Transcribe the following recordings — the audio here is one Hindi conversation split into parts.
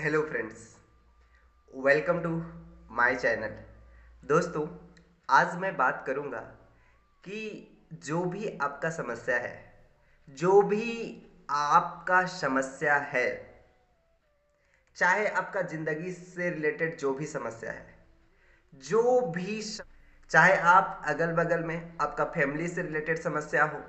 Hello friends, welcome to my channel. दोस्तों, आज मैं बात करूंगा कि जो भी आपका समस्या है, जो भी आपका समस्या है, चाहे आपका ज़िंदगी से रिलेटेड जो भी समस्या है, जो भी चाहे आप अगल बगल में आपका फैमिली से रिलेटेड समस्या हो,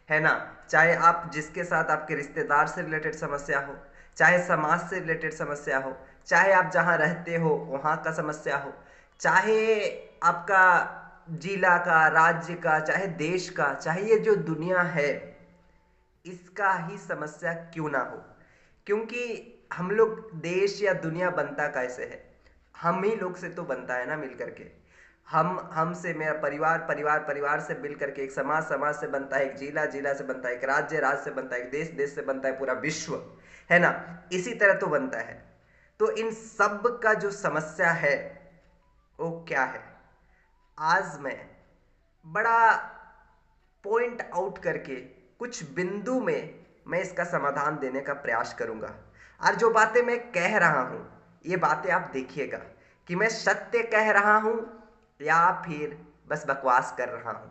है ना, चाहे आप जिसके साथ आपके रिश्तेदार से रिलेटेड समस्या हो, चाहे समाज से रिलेटेड समस्या हो, चाहे आप जहाँ रहते हो वहाँ का समस्या हो, चाहे आपका जिला का, राज्य का, चाहे देश का, चाहे ये जो दुनिया है इसका ही समस्या क्यों ना हो। क्योंकि हम लोग देश या दुनिया बनता कैसे है, हम ही लोग से तो बनता है ना, मिल करके। हमसे मेरा परिवार, परिवार से मिल करके एक समाज, समाज से बनता है एक जिला, जिला से बनता है एक राज्य, राज्य से बनता है एक देश, देश से बनता है पूरा विश्व, है ना। इसी तरह तो बनता है। तो इन सब का जो समस्या है वो क्या है, आज बड़ा पॉइंट आउट करके कुछ बिंदु में मैं इसका समाधान देने का प्रयास करूंगा। और जो बातें मैं कह रहा हूं, ये बातें आप देखिएगा कि मैं सत्य कह रहा हूं या फिर बस बकवास कर रहा हूं।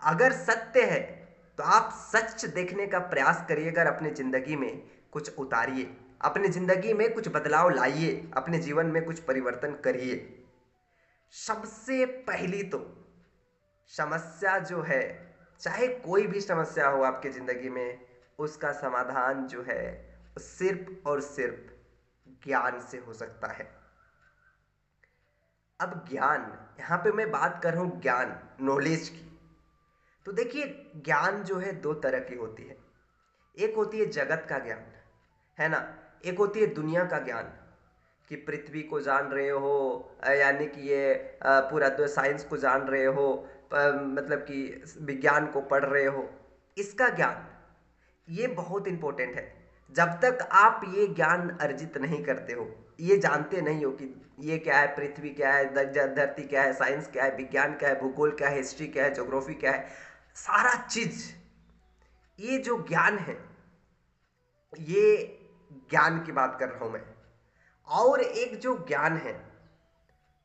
अगर सत्य है तो आप सच देखने का प्रयास करिएगा और अपनी जिंदगी में कुछ उतारिए, अपनी जिंदगी में कुछ बदलाव लाइए, अपने जीवन में कुछ परिवर्तन करिए। सबसे पहली तो समस्या जो है, चाहे कोई भी समस्या हो आपके ज़िंदगी में, उसका समाधान जो है वो सिर्फ और सिर्फ ज्ञान से हो सकता है। अब ज्ञान, यहाँ पे मैं बात कर रहा हूँ ज्ञान, नॉलेज की। तो देखिए, ज्ञान जो है दो तरह की होती है। एक होती है जगत का ज्ञान, है ना। एक होती है दुनिया का ज्ञान, कि पृथ्वी को जान रहे हो, यानी कि ये पूरा तो साइंस को जान रहे हो, मतलब कि विज्ञान को पढ़ रहे हो। इसका ज्ञान ये बहुत इंपॉर्टेंट है। जब तक आप ये ज्ञान अर्जित नहीं करते हो, ये जानते नहीं हो कि ये क्या है, पृथ्वी क्या है, धरती क्या है, साइंस क्या है, विज्ञान क्या है, भूगोल क्या है, हिस्ट्री क्या है, ज्योग्राफी क्या है, सारा चीज, ये जो ज्ञान है, ये ज्ञान की बात कर रहा हूं मैं। और एक जो ज्ञान है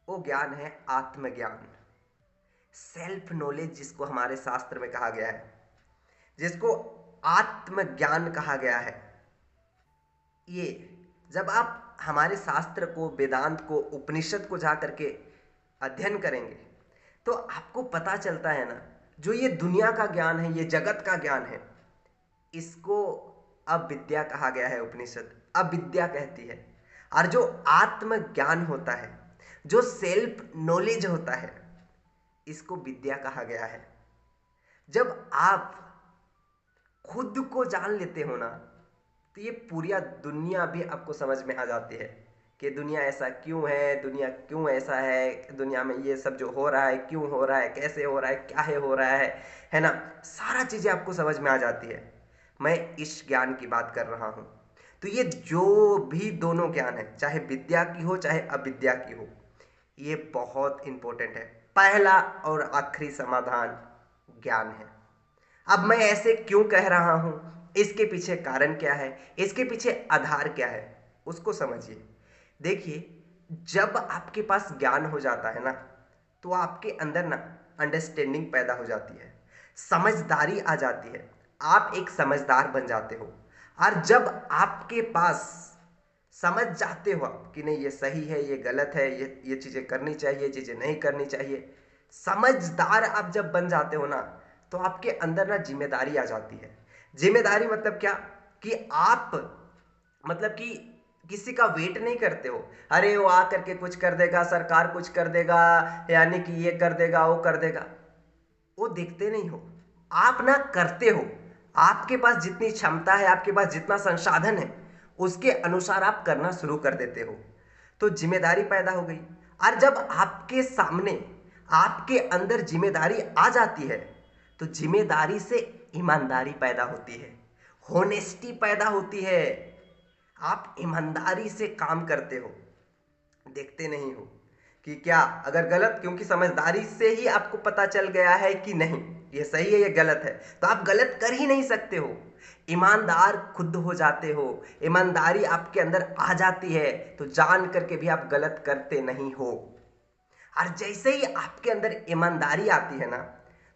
वो ज्ञान है आत्मज्ञान, सेल्फ नॉलेज, जिसको हमारे शास्त्र में कहा गया है, जिसको आत्मज्ञान कहा गया है। ये जब आप हमारे शास्त्र को, वेदांत को, उपनिषद को जा करके अध्ययन करेंगे तो आपको पता चलता है ना, जो ये दुनिया का ज्ञान है, ये जगत का ज्ञान है, इसको अविद्या कहा गया है। उपनिषद अविद्या कहती है। और जो आत्मज्ञान होता है, जो सेल्फ नॉलेज होता है, इसको विद्या कहा गया है। जब आप खुद को जान लेते हो ना, तो ये पूरी दुनिया भी आपको समझ में आ जाती है कि दुनिया ऐसा क्यों है, दुनिया क्यों ऐसा है, दुनिया में ये सब जो हो रहा है क्यों हो रहा है, कैसे हो रहा है, क्या है हो रहा है ना। सारा चीज़ें आपको समझ में आ जाती है। मैं इस ज्ञान की बात कर रहा हूँ। तो ये जो भी दोनों ज्ञान है, चाहे विद्या की हो चाहे अविद्या की हो, ये बहुत इंपॉर्टेंट है। पहला और आखिरी समाधान ज्ञान है। अब मैं ऐसे क्यों कह रहा हूं, इसके पीछे कारण क्या है, इसके पीछे आधार क्या है, उसको समझिए। देखिए, जब आपके पास ज्ञान हो जाता है ना, तो आपके अंदर ना अंडरस्टैंडिंग पैदा हो जाती है, समझदारी आ जाती है, आप एक समझदार बन जाते हो। और जब आपके पास समझ जाते हो आप कि नहीं, ये सही है, ये गलत है, ये चीज़ें करनी चाहिए, ये चीज़ें नहीं करनी चाहिए, समझदार आप जब बन जाते हो ना, तो आपके अंदर ना जिम्मेदारी आ जाती है। जिम्मेदारी मतलब क्या, कि आप, मतलब कि किसी का वेट नहीं करते हो, अरे वो आ करके कुछ कर देगा, सरकार कुछ कर देगा, यानी कि ये कर देगा, वो कर देगा, वो देखते नहीं हो। आप ना करते हो। आपके पास जितनी क्षमता है, आपके पास जितना संसाधन है, उसके अनुसार आप करना शुरू कर देते हो। तो जिम्मेदारी पैदा हो गई। और जब आपके सामने, आपके अंदर जिम्मेदारी आ जाती है, तो जिम्मेदारी से ईमानदारी पैदा होती है, होनेस्टी पैदा होती है। आप ईमानदारी से काम करते हो, देखते नहीं हो कि क्या अगर गलत, क्योंकि समझदारी से ही आपको पता चल गया है कि नहीं, ये सही है, ये गलत है, तो आप गलत कर ही नहीं सकते हो। ईमानदार खुद हो जाते हो, ईमानदारी आपके अंदर आ जाती है, तो जान करके भी आप गलत करते नहीं हो। और जैसे ही आपके अंदर ईमानदारी आती है ना,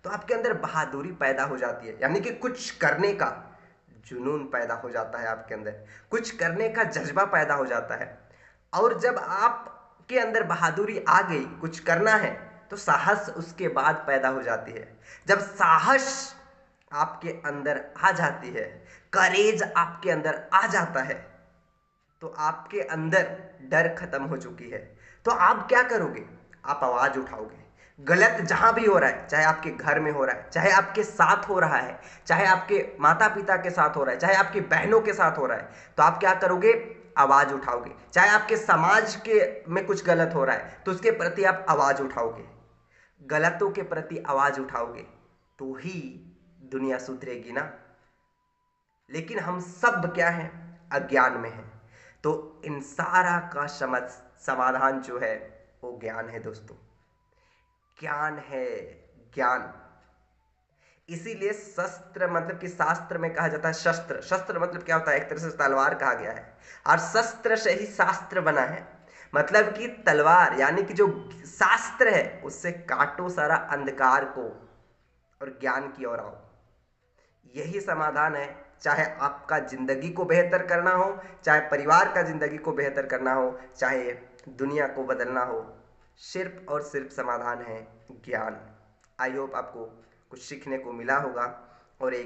तो आपके अंदर बहादुरी पैदा हो जाती है, यानी कि कुछ करने का जुनून पैदा हो जाता है आपके अंदर, कुछ करने का जज्बा पैदा हो जाता है। और जब आपके अंदर बहादुरी आ गई, कुछ करना है, तो साहस उसके बाद पैदा हो जाती है। जब साहस आपके अंदर आ जाती है, करेज आपके अंदर आ जाता है, तो आपके अंदर डर खत्म हो चुकी है। तो आप क्या करोगे? आप आवाज उठाओगे। गलत जहां भी हो रहा है, चाहे आपके घर में हो रहा है, चाहे आपके साथ हो रहा है, चाहे आपके माता पिता के साथ हो रहा है, चाहे आपकी बहनों के साथ हो रहा है, तो आप क्या करोगे? आवाज उठाओगे। चाहे आपके समाज के में कुछ गलत हो रहा है, तो उसके प्रति आप आवाज उठाओगे। गलतों के प्रति आवाज उठाओगे, तो ही दुनिया सुधरेगी ना। लेकिन हम सब क्या हैं? अज्ञान में हैं। तो इन सारा का समाधान जो है वो ज्ञान है दोस्तों। ज्ञान है, ज्ञान। इसीलिए शस्त्र मतलब कि शास्त्र में कहा जाता है शस्त्र। शस्त्र मतलब क्या होता है? एक तरह से तलवार कहा गया है, और शस्त्र से ही शास्त्र बना है। मतलब कि तलवार यानी कि जो शास्त्र है, उससे काटो सारा अंधकार को और ज्ञान की ओर आओ। यही समाधान है। चाहे आपका जिंदगी को बेहतर करना हो, चाहे परिवार का जिंदगी को बेहतर करना हो, चाहे दुनिया को बदलना हो, सिर्फ और सिर्फ समाधान है ज्ञान। आई होप आपको कुछ सीखने को मिला होगा और एक